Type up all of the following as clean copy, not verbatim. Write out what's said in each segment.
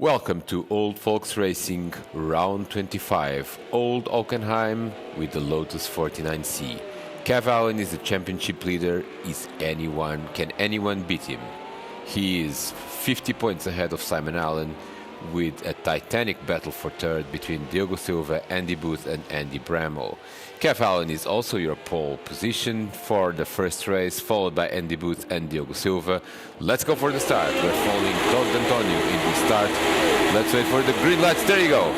Welcome to Old Folks Racing Round 25, Old Hockenheim with the Lotus 49C. Kev Allen is the championship leader. Can anyone beat him? He is 50 points ahead of Simon Allen, with a titanic battle for third between Diogo Silva, Andy Booth and Andy Bramall. Kev Allen is also your pole position for the first race, followed by Andy Booth and Diogo Silva. Let's go for the start. We're following Todd Antonio in the start. Let's wait for the green lights. There you go.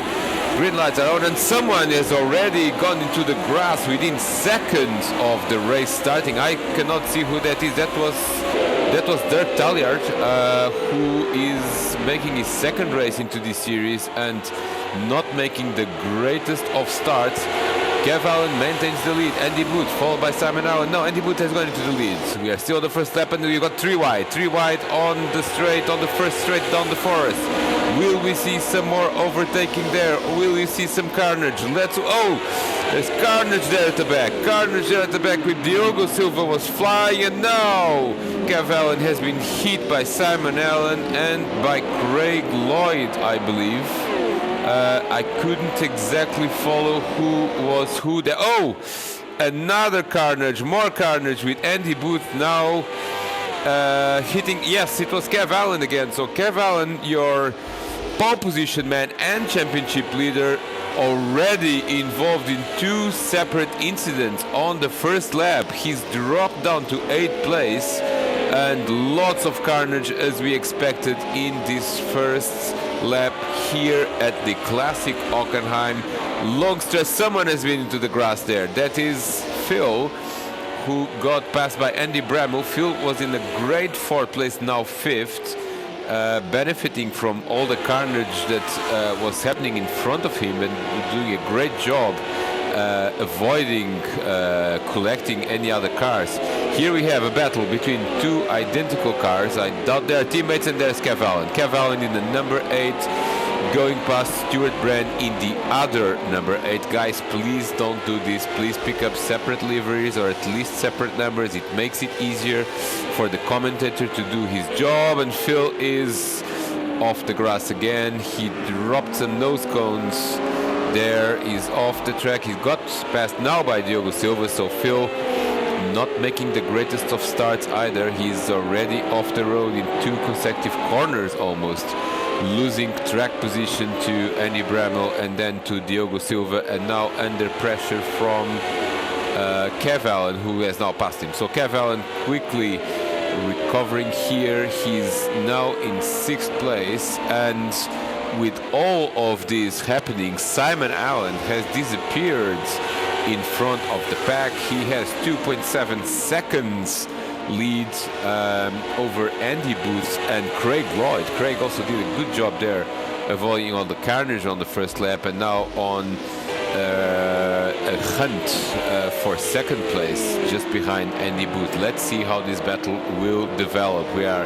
Green lights are on and someone has already gone into the grass within seconds of the race starting. I cannot see who that is. That was Dirk Talliard, who is making his second race into this series and not making the greatest of starts. Kev Allen maintains the lead. Andy Booth followed by Simon Allen. No, Andy Booth has gone into the lead. We are still on the first lap and we've got three wide on the straight, on the first straight down the forest. Will we see some more overtaking there? Or will we see some carnage? There's carnage there at the back. Carnage there at the back with Diogo Silva was flying, and now Kev Allen has been hit by Simon Allen and by Craig Lloyd, I believe. I couldn't exactly follow who was who there. Oh, another carnage, more carnage with Andy Booth now hitting. Yes, it was Kev Allen again. So Kev Allen, your pole position man and championship leader, already involved in two separate incidents on the first lap. He's dropped down to 8th place, and lots of carnage as we expected in this first lap here at the classic Hockenheim. Long stretch, someone has been into the grass there. That is Phil, who got passed by Andy Bramall. Phil was in a great 4th place, now 5th. Benefiting from all the carnage that was happening in front of him and doing a great job avoiding collecting any other cars. Here we have a battle between two identical cars. I doubt they are teammates, and there's Kev Allen. Kev Allen in the number 8 going past Stuart Brand in the other number 8. Guys, please don't do this. Please pick up separate liveries or at least separate numbers. It makes it easier for the commentator to do his job. And Phil is off the grass again. He dropped some nose cones. There is off the track. He got passed now by Diogo Silva. So Phil not making the greatest of starts either. He's already off the road in 2 consecutive corners almost, losing track position to Andy Bramall and then to Diogo Silva, and now under pressure from Kev Allen, who has now passed him. So Kev Allen quickly recovering here. He's now in 6th place, and with all of this happening, Simon Allen has disappeared in front of the pack. He has 2.7 seconds lead over Andy Booth and Craig Lloyd. Craig also did a good job there, avoiding all the carnage on the first lap, and now on a hunt for 2nd place just behind Andy Booth. Let's see how this battle will develop. We are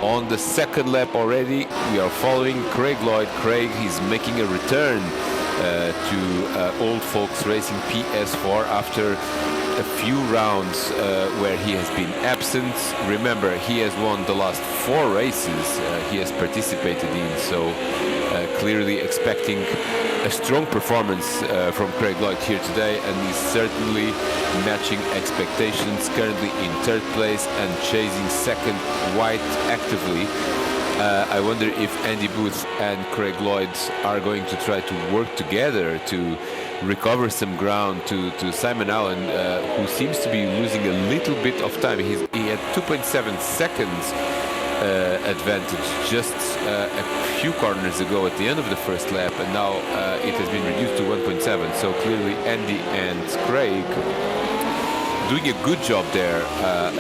on the 2nd lap already. We are following Craig Lloyd. Craig is making a return to Old Folks Racing PS4 after a few rounds where he has been absent. Remember, he has won the last 4 races he has participated in, so clearly expecting a strong performance from Craig Lloyd here today, and he's certainly matching expectations. Currently in 3rd place and chasing 2nd white actively. I wonder if Andy Booth and Craig Lloyd are going to try to work together to recover some ground to Simon Allen, who seems to be losing a little bit of time. He had 2.7 seconds advantage just a few corners ago at the end of the first lap, and now it has been reduced to 1.7. So clearly Andy and Craig doing a good job there,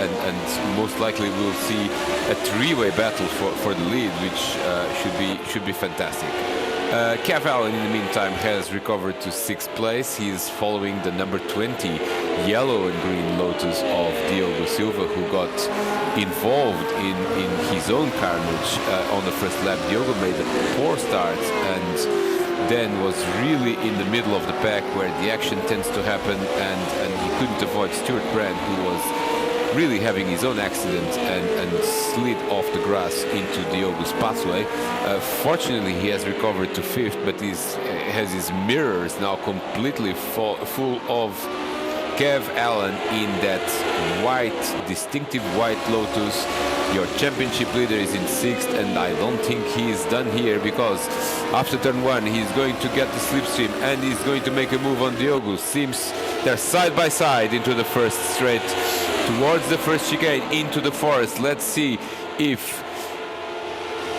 and most likely we'll see a 3-way battle for the lead, which should be fantastic. Kev Allen, in the meantime, has recovered to 6th place. He's following the number 20 yellow and green Lotus of Diogo Silva, who got involved in his own carnage on the first lap. Diogo made a poor start and then was really in the middle of the pack where the action tends to happen, and he couldn't avoid Stuart Brand, who was really having his own accident and slid off the grass into Diogo's pathway. Fortunately, he has recovered to fifth, but has his mirrors now completely full of Kev Allen in that distinctive white Lotus. Your championship leader is in sixth, and I don't think he's done here, because after turn one he's going to get the slipstream and he's going to make a move on Diogo. Seems they're side by side into the first straight, towards the first chicane, into the forest. Let's see if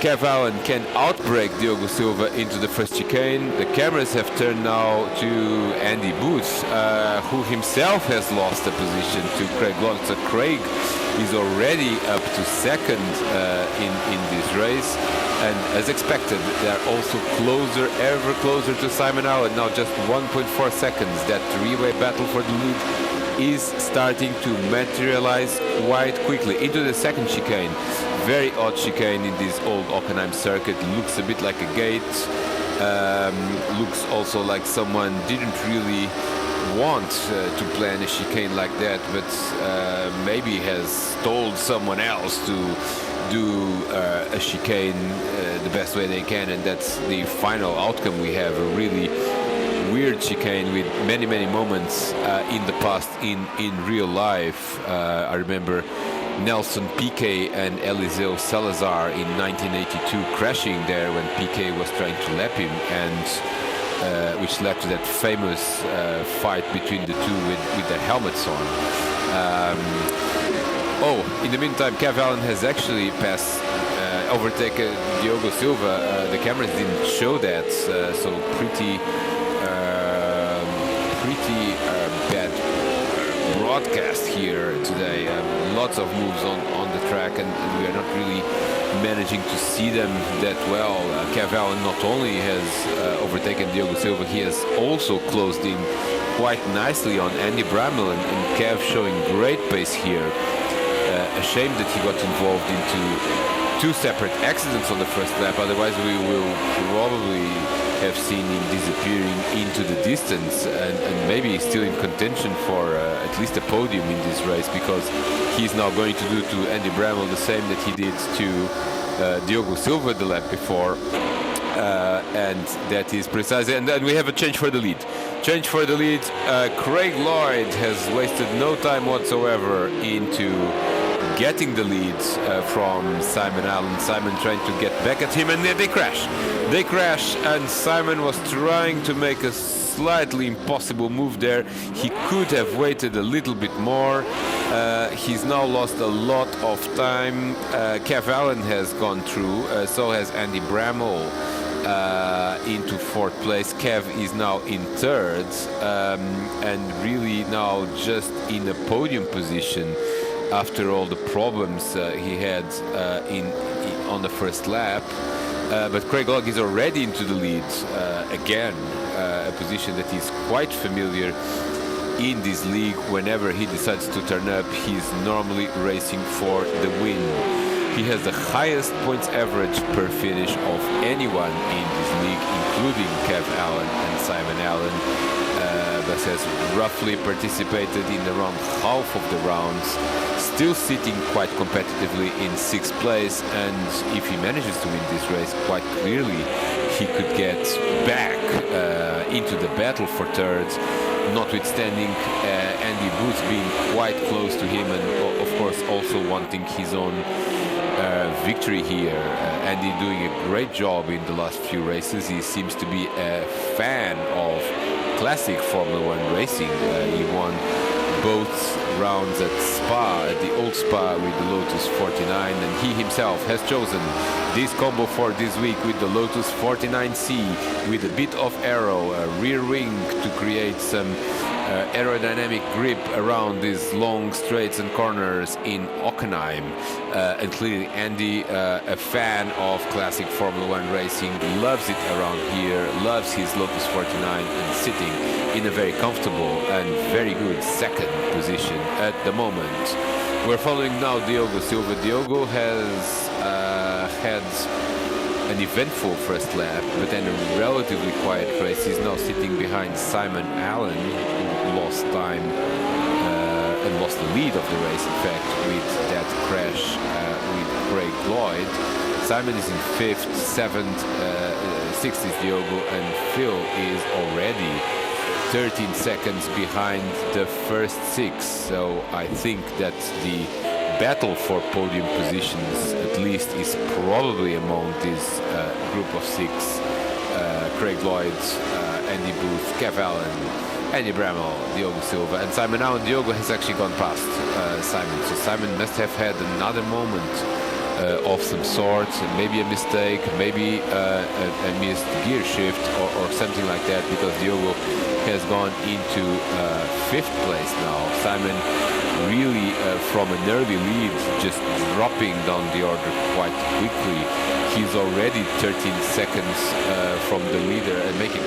Kev Allen can outbreak Diogo Silva into the first chicane. The cameras have turned now to Andy Booth, who himself has lost a position to Craig Long. So Craig is already up to second in this race, and as expected, they are also closer, ever closer to Simon Allen. Now just 1.4 seconds. That three-way battle for the lead is starting to materialize quite quickly into the second chicane. Very odd chicane in this old Hockenheim circuit. Looks a bit like a gate. Looks also like someone didn't really want to plan a chicane like that, but maybe has told someone else to do a chicane the best way they can, and that's the final outcome. We have a really weird chicane with many moments in the past in real life. I remember Nelson Piquet and Eliseo Salazar in 1982 crashing there when Piquet was trying to lap him, and which led to that famous fight between the two with their helmets on. In the meantime, Kev Allen has actually overtaken Diogo Silva. The cameras didn't show that, so pretty bad broadcast here today. Lots of moves on the track, and we are not really managing to see them that well. Kev Allen not only has overtaken Diogo Silva, he has also closed in quite nicely on Andy Bramall, and Kev showing great pace here. A shame that he got involved into two separate accidents on the first lap, otherwise we will probably have seen him disappearing into the distance, and maybe still in contention for at least a podium in this race, because he's now going to do to Andy Bramall the same that he did to Diogo Silva the lap before, and that is precisely. And then we have a change for the lead. Craig Lloyd has wasted no time whatsoever into getting the lead from Simon Allen. Simon trying to get back at him, and they crash, and Simon was trying to make a slightly impossible move there. He could have waited a little bit more. He's now lost a lot of time. Kev Allen has gone through, so has Andy Bramall into fourth place. Kev is now in third, and really now just in a podium position after all the problems he had on the first lap. But Craig Logg is already into the lead again, a position that is quite familiar in this league. Whenever he decides to turn up, he's normally racing for the win. He has the highest points average per finish of anyone in this league, including Kev Allen and Simon Allen. But has roughly participated in around half of the rounds, still sitting quite competitively in sixth place, and if he manages to win this race, quite clearly he could get back into the battle for third, notwithstanding Andy Booth being quite close to him, and of course also wanting his own victory here. Andy doing a great job in the last few races. He seems to be a fan of classic Formula One racing. He won both rounds at Spa, at the old Spa with the Lotus 49, and he himself has chosen this combo for this week with the Lotus 49C with a bit of aero, a rear wing to create some aerodynamic grip around these long straights and corners in Hockenheim. And clearly Andy, a fan of classic Formula One racing, loves it around here, loves his Lotus 49, and sitting in a very comfortable and very good second position at the moment. We're following now Diogo Silva. Diogo has had an eventful first lap, but then a relatively quiet race. He's now sitting behind Simon Allen, who lost time and lost the lead of the race, in fact, with that crash with Craig Lloyd. Simon is in 5th, 7th, 6th is Diogo, and Phil is already 13 seconds behind the first 6. So I think that the battle for podium positions, at least, is probably among this group of 6. Craig Lloyd, Andy Booth, Kev Allen, Andy Bramall, Diogo Silva, and Simon now. And Diogo has actually gone past Simon. So Simon must have had another moment of some sort, maybe a mistake, maybe a missed gear shift or something like that, because Diogo has gone into 5th place now. Simon really from an early lead, just dropping down the order quite quickly. He's already 13 seconds from the leader and making,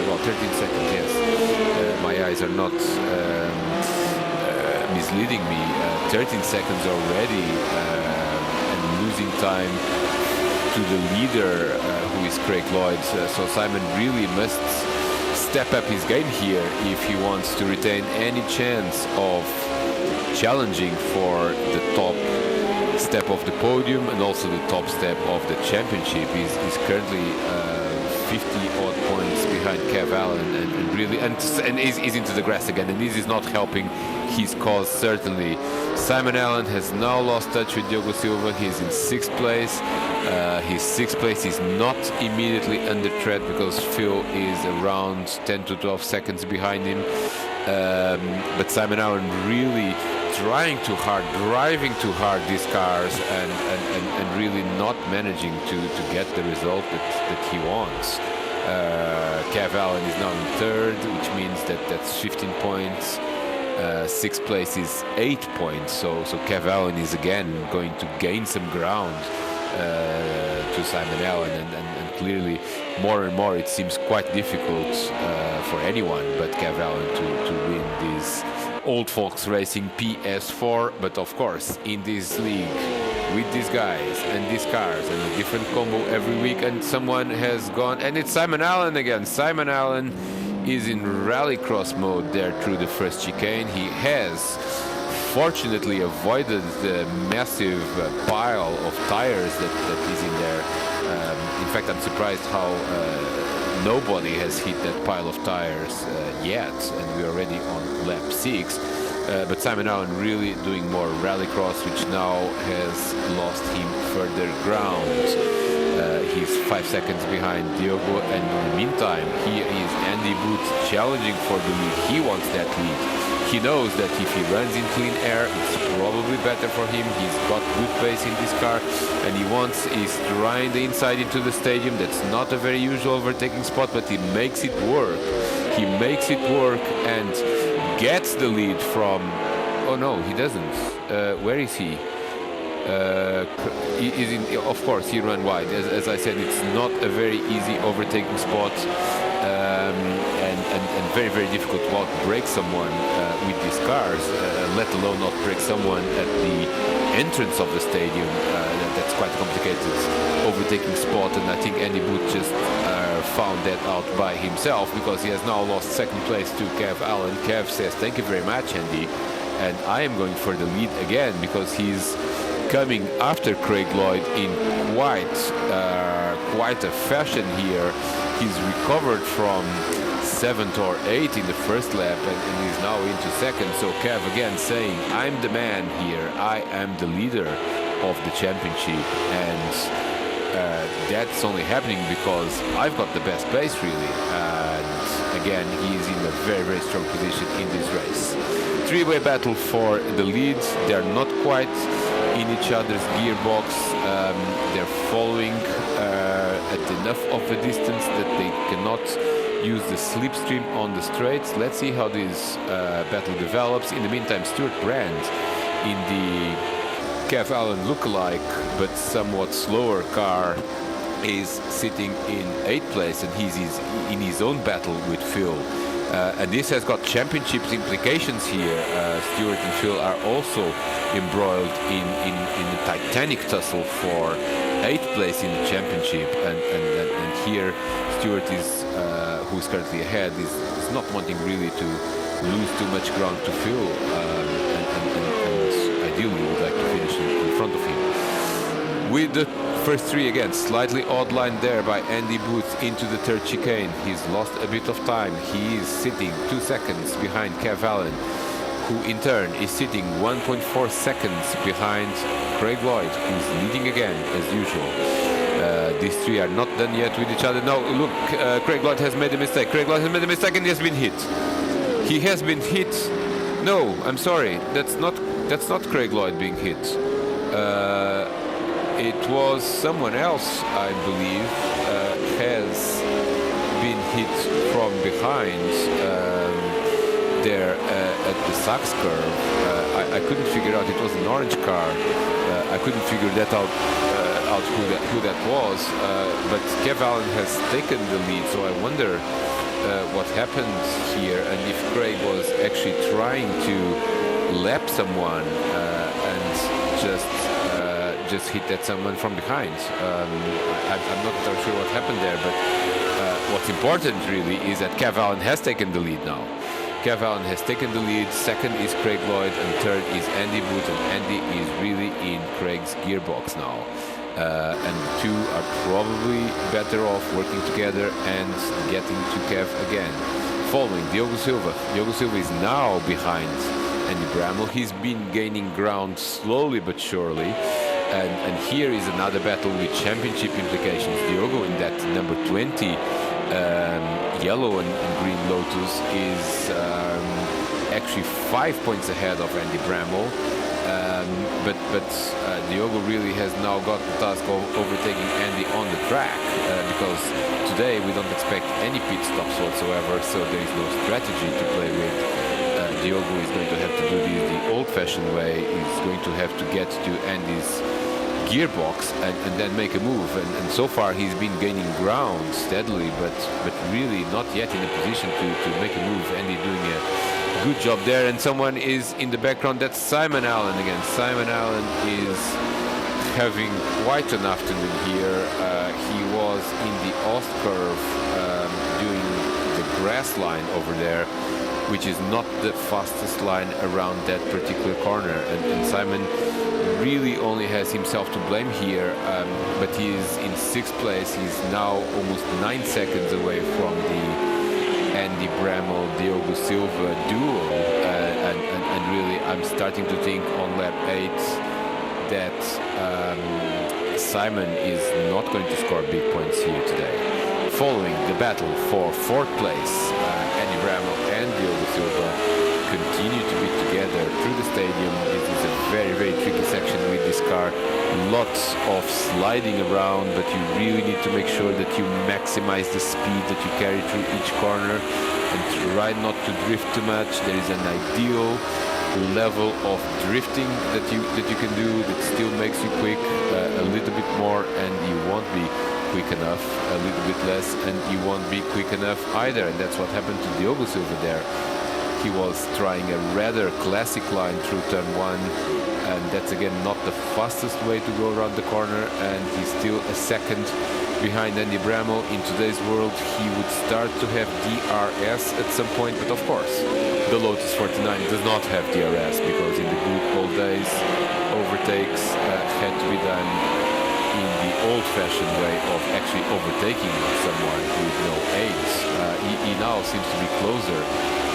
well, 13 seconds, yes. My eyes are not misleading me. 13 seconds already and losing time to the leader, who is Craig Lloyd. So Simon really must step up his game here if he wants to retain any chance of challenging for the top step of the podium and also the top step of the championship. He's currently 50 odd points behind Kev Allen, and really and is into the grass again, and this is not helping his cause, certainly. Simon Allen has now lost touch with Diogo Silva. He's in 6th place. His 6th place is not immediately under threat because Phil is around 10 to 12 seconds behind him. But Simon Allen really trying too hard, driving too hard these cars, and really not managing to get the result that he wants. Kev Allen is now in 3rd, which means that's 15 points. 6th place is 8 points, so Kev Allen is again going to gain some ground to Simon Allen, and clearly more and more it seems quite difficult for anyone but Kev Allen to win this Old Folks Racing PS4. But of course, in this league, with these guys and these cars and a different combo every week, and someone has gone, and it's Simon Allen again. Simon Allen is in rallycross mode there through the first chicane. He has fortunately avoided the massive pile of tires that is in there. In fact, I'm surprised how nobody has hit that pile of tires yet, and we're already on lap 6. But Simon Allen really doing more rallycross, which now has lost him further ground. He's 5 seconds behind Diogo, and in the meantime, here is Andy Booth challenging for the lead. He wants that lead. He knows that if he runs in clean air, it's probably better for him. He's got good pace in this car, and he's trying the inside into the stadium. That's not a very usual overtaking spot, but he makes it work. He makes it work and gets the lead from... Oh no, he doesn't. Where is he? Of course, he ran wide. As I said, it's not a very easy overtaking spot, and very, very difficult to outbrake someone with these cars, let alone outbrake someone at the entrance of the stadium. That's quite a complicated overtaking spot, and I think Andy Booth just found that out by himself, because he has now lost 2nd place to Kev Allen. Kev says, "Thank you very much, Andy, and I am going for the lead again," because he's coming after Craig Lloyd in quite a fashion here. He's recovered from 7th or 8th in the first lap, and he's now into 2nd. So Kev again saying, "I'm the man here. I am the leader of the championship," and that's only happening because I've got the best pace, really. And again, he's in a very, very strong position in this race. Three-way battle for the lead. They're not quite in each other's gearbox. They're following at enough of a distance that they cannot use the slipstream on the straights. Let's see how this battle develops. In the meantime, Stuart Brand in the Kev Allen lookalike but somewhat slower car is sitting in 8th place, and he's in his own battle with Phil. And this has got championship implications here. Stuart and Phil are also embroiled in a titanic tussle for 8th place in the championship, and here Stuart is, who's currently ahead, is not wanting really to lose too much ground to Phil, and ideally would like to finish in front of him. With the first three again, slightly odd line there by Andy Booth into the third chicane. He's lost a bit of time. He is sitting 2 seconds behind Kev Allen, who in turn is sitting 1.4 seconds behind Craig Lloyd, who's leading again as usual. These three are not done yet with each other. No, look, Craig Lloyd has made a mistake. Craig Lloyd has made a mistake and he has been hit. He has been hit. No, I'm sorry. That's not Craig Lloyd being hit. It was someone else, I believe, has been hit from behind there at the Sachs curve. I couldn't figure out. It was an orange car. I couldn't figure that out who that was. But Kev Allen has taken the lead, so I wonder what happened here and if Craig was actually trying to lap someone and just hit at someone from behind. I'm not entirely sure what happened there, but what's important really is that Kev Allen has taken the lead now. Kev Allen has taken the lead, second is Craig Lloyd, and third is Andy Booth, and Andy is really in Craig's gearbox now. And the two are probably better off working together and getting to Kev again. Following Diogo Silva. Diogo Silva is now behind Andy Bramall. He's been gaining ground slowly but surely. And here is another battle with championship implications. Diogo in that number 20 yellow and green Lotus is actually 5 points ahead of Andy Bramall. But Diogo really has now got the task of overtaking Andy on the track because today we don't expect any pit stops whatsoever, so there is no strategy to play with. Diogo is going to have to do this the old-fashioned way. He's going to have to get to Andy's gearbox and then make a move. And so far he's been gaining ground steadily, but really not yet in a position to make a move. Andy doing a good job there, and someone is in the background. That's Simon Allen again. Simon Allen is having quite an afternoon here. He was in the Ost curve doing the grass line over there, which is not the fastest line around that particular corner, and Simon really only has himself to blame here, but he is in 6th place. He's now almost 9 seconds away from the Andy Bramall Diogo Silva duo, and really I'm starting to think on lap 8 that Simon is not going to score big points here today. Following the battle for 4th place, Andy Bramall and Diogo Silva continue to be together through the stadium. This is a very, very tricky section with this car. Lots of sliding around, but you really need to make sure that you maximize the speed that you carry through each corner and try not to drift too much. There is an ideal level of drifting that you can do that still makes you quick, a little bit more and you won't be quick enough, a little bit less and you won't be quick enough either, and that's what happened to Diogo Silva there. He was trying a rather classic line through turn 1, and that's again not the fastest way to go around the corner, and he's still a second behind Andy Bramall. In today's world he would start to have DRS at some point, but of course the Lotus 49 does not have DRS because in the good old days overtakes had to be done in the old-fashioned way of actually overtaking someone with no aids. He now seems to be closer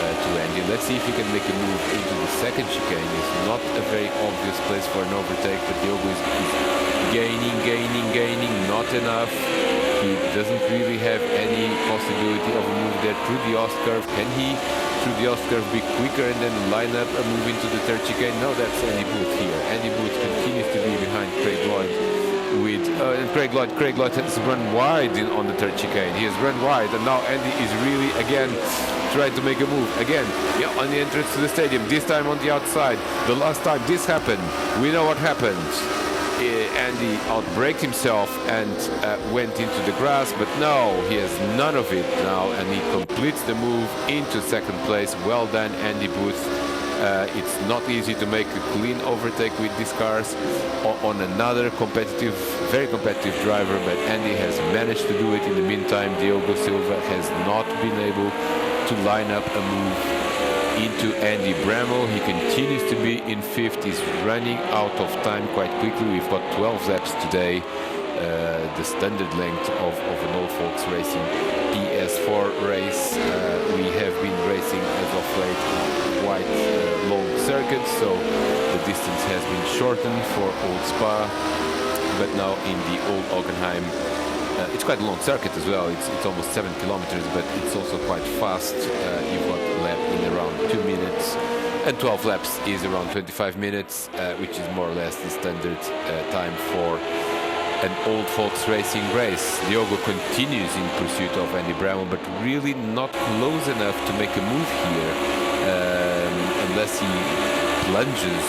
to Andy. Let's see if he can make a move into the second chicane. It's not a very obvious place for an overtake, but Diogo is gaining, not enough. He doesn't really have any possibility of a move there through the Ost curve. Can he, through the Ost curve, be quicker and then line up a move into the third chicane? No, that's Andy Booth here. Andy Booth continues to be behind Craig Lloyd. Craig Lloyd has run wide on the third chicane. He has run wide, and now Andy is really again trying to make a move again on the entrance to the stadium, this time on the outside. The last time this happened, we know what happened. Andy outbraked himself and went into the grass, but no, he has none of it now, and he completes the move into second place. Well done, Andy Booth. It's not easy to make a clean overtake with these cars on another competitive, very competitive driver, but Andy has managed to do it. In the meantime, Diogo Silva has not been able to line up a move into Andy Bramall. He continues to be in 5th. He's running out of time quite quickly. We've got 12 laps today. The standard length of an old folks racing PS4 race. We have been racing as of late quite long circuits, so the distance has been shortened for Old Spa, but now in the Old Hockenheim, it's quite a long circuit as well. It's almost 7 kilometers, but it's also quite fast. You've got a lap in around 2 minutes, and 12 laps is around 25 minutes, which is more or less the standard time for an old folks racing race. Diogo continues in pursuit of Andy Bramall, but really not close enough to make a move here, unless he plunges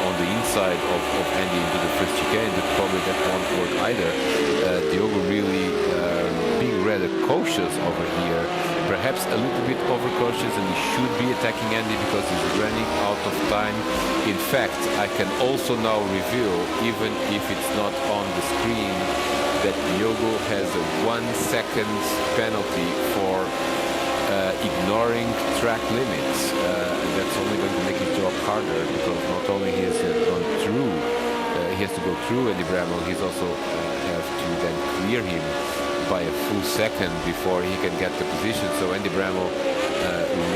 on the inside of Andy into the first chicane, but probably that won't work either. Diogo really being rather cautious over here, perhaps a little bit overcautious, and he should be attacking Andy because he's running out of time. In fact, I can also now reveal, even if it's not on the screen, that Diogo has a 1 second penalty for ignoring track limits. And that's only going to make his job harder, because not only he has gone through, he has to go through Andy Bramall, he's also have to then clear him by a full second before he can get the position. So Andy Bramall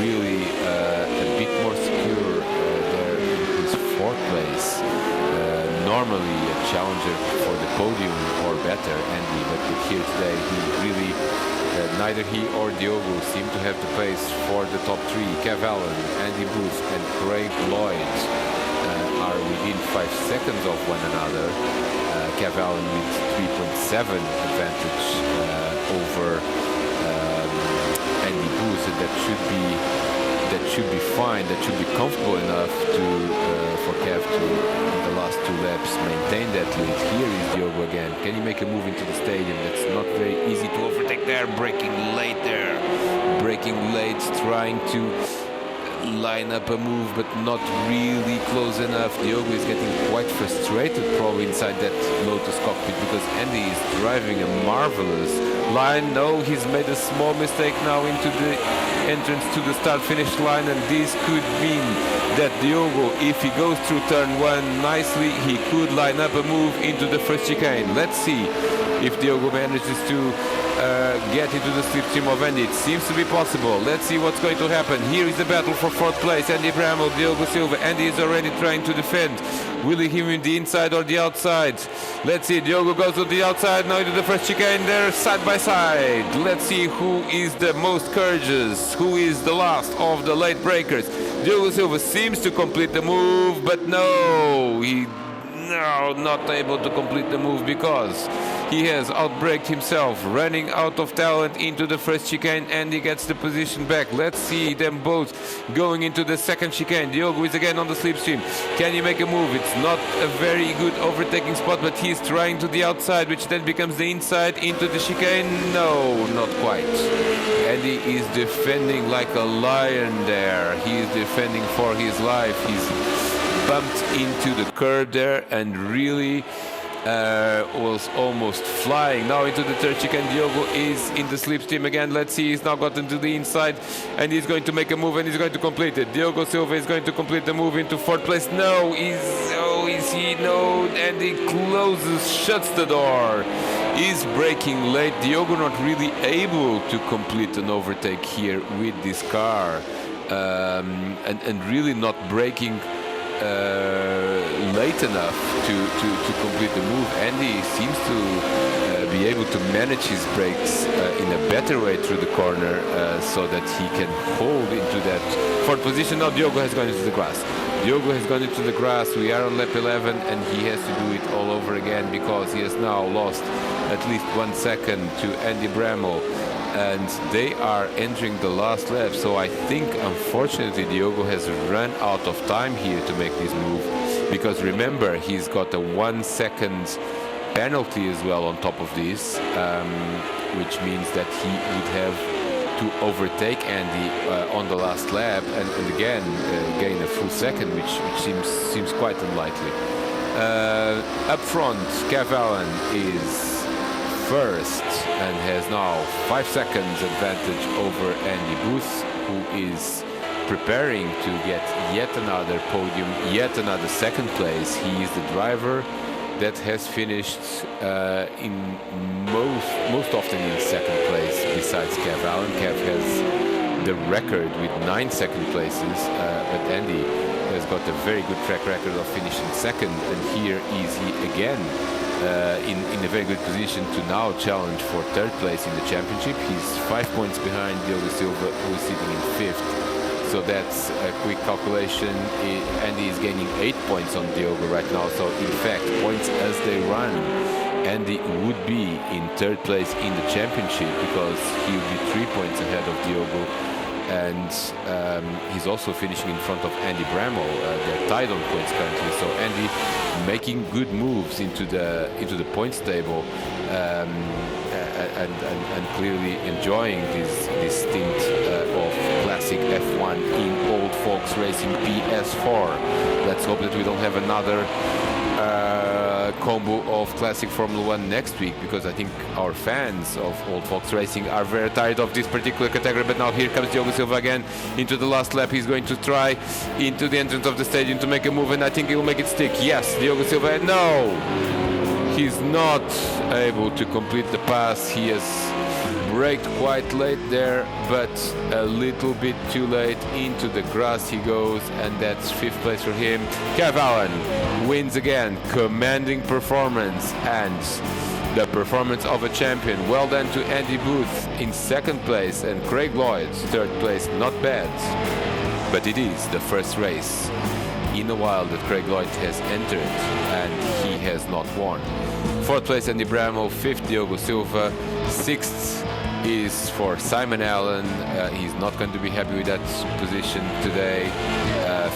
really a bit more secure there in his 4th place. Normally a challenger for the podium or better, Andy, but here today he really neither he or Diogo seem to have the pace for the top 3. Kev Allen, Andy Booth and Craig Lloyd are within 5 seconds of one another. Kev Allen with 3.7 advantage over Andy Booth, and that should be fine. That should be comfortable enough to for Kev to, in the last 2 laps, maintain that lead. Here is Diogo again. Can he make a move into the stadium? That's not very easy to overtake there. Braking late there. Braking late, trying to line up a move, but not really close enough. Diogo is getting quite frustrated probably inside that Lotus cockpit, because Andy is driving a marvelous line. No, he's made a small mistake now into the entrance to the start-finish line, and this could mean that Diogo, if he goes through turn 1 nicely, he could line up a move into the first chicane. Let's see if Diogo manages to get into the slipstream of Andy. It seems to be possible. Let's see what's going to happen. Here is the battle for 4th place. Andy Bramall, Diogo Silva. Andy is already trying to defend. Will he him in the inside or the outside? Let's see. Diogo goes to the outside now into the first chicane. They're side by side. Let's see who is the most courageous, who is the last of the late breakers. Diogo Silva seems to complete the move, but no, not able to complete the move because he has outbraked himself, running out of talent into the first chicane, and he gets the position back. Let's see them both going into the second chicane. Diogo is again on the slipstream. Can he make a move? It's not a very good overtaking spot, but he's trying to the outside, which then becomes the inside into the chicane. No, not quite. Andy is defending like a lion there. He is defending for his life. He's bumped into the curb there and really was almost flying. Now into the third chicane. Diogo is in the slipstream again. Let's see, he's now gotten to the inside and he's going to make a move and he's going to complete it. Diogo Silva is going to complete the move into 4th place. No, is he? No, and he closes, shuts the door. He's braking late. Diogo not really able to complete an overtake here with this car, and really not braking late enough to complete the move. Andy seems to be able to manage his brakes in a better way through the corner, so that he can hold into that 4th position. Now Diogo has gone into the grass. Diogo has gone into the grass. We are on lap 11 and he has to do it all over again because he has now lost at least 1 second to Andy Bramall. And they are entering the last lap, so I think unfortunately Diogo has run out of time here to make this move, because remember, he's got a 1 second penalty as well on top of this, which means that he would have to overtake Andy on the last lap and again gain a full second, which seems quite unlikely. Up front, Kev Allen is first and has now 5 seconds advantage over Andy Booth, who is preparing to get yet another podium, yet another second place. He is the driver that has finished in most often in second place besides Kev Allen. Kev has the record with 9 second places, but Andy has got a very good track record of finishing second, and here is he again in a very good position to now challenge for third place in the championship. He's 5 points behind Diogo Silva, who is sitting in fifth. So that's a quick calculation. Andy is gaining 8 points on Diogo right now. So in fact, points as they run, Andy would be in third place in the championship because he would be 3 points ahead of Diogo. And he's also finishing in front of Andy Bramall. They're tied on points currently. So Andy making good moves into the points table, and clearly enjoying this stint of classic F1 in old folks racing PS4. Let's hope that we don't have another combo of classic Formula 1 next week, because I think our fans of old folks racing are very tired of this particular category. But now here comes Diogo Silva again into the last lap. He's going to try into the entrance of the stadium to make a move, and I think he will make it stick. Yes, Diogo Silva, no! He's not able to complete the pass. He has braked quite late there, but a little bit too late. Into the grass he goes, and that's fifth place for him. Kev Allen wins again, commanding performance and the performance of a champion. Well done to Andy Booth in second place, and Craig Lloyd third place. Not bad, but it is the first race in a while that Craig Lloyd has entered, and he has not won. Fourth place Andy Bramall, fifth Diogo Silva, sixth is for Simon Allen. He's not going to be happy with that position today.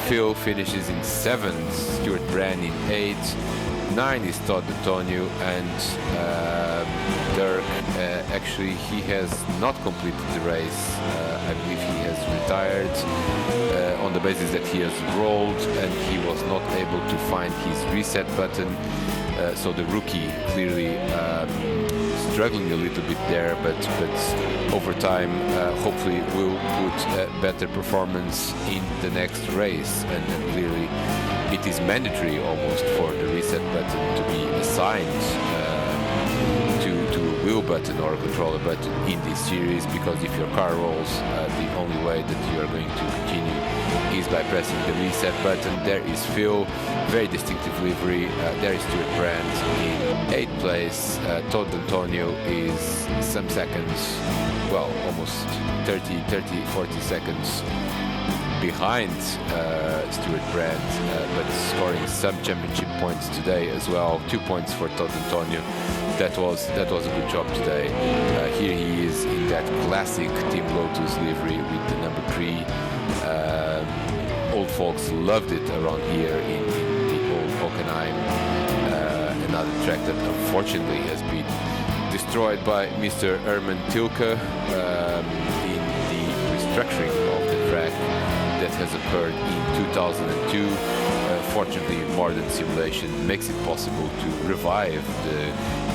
Phil finishes in seventh, Stuart Brand in eighth, 9 is Todd Antonio, and Dirk, actually he has not completed the race. I believe he has retired on the basis that he has rolled and he was not able to find his reset button. So the rookie clearly struggling a little bit there, but over time hopefully will put a better performance in the next race, and clearly it is mandatory almost for the reset button to be assigned to a wheel button or a controller button in this series, because if your car rolls, the only way that you are going to continue is by pressing the reset button. There is Phil, very distinctive livery. There is Stuart Brand in 8th place. Todd Antonio is some seconds, well, almost 40 seconds behind Stuart Brand, but scoring some championship points today as well. 2 points for Todd Antonio. That was a good job today. Here he is in that classic Team Lotus livery with the number 3. Old folks loved it around here in the old Hockenheim, another track that unfortunately has been destroyed by Mr. Herman Tilke in the restructuring of the track that has occurred in 2002. Fortunately, modern simulation makes it possible to revive the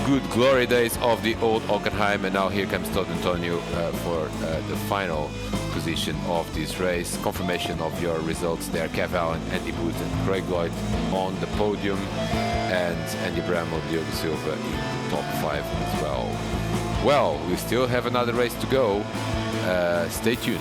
good glory days of the old Hockenheim. And now here comes Todd Antonio for the final position of this race. Confirmation of your results there: Kev Allen, Andy Booth and Craig Lloyd on the podium, and Andy Bramall, Diogo Silva in the top 5 as well. Well, we still have another race to go. Stay tuned.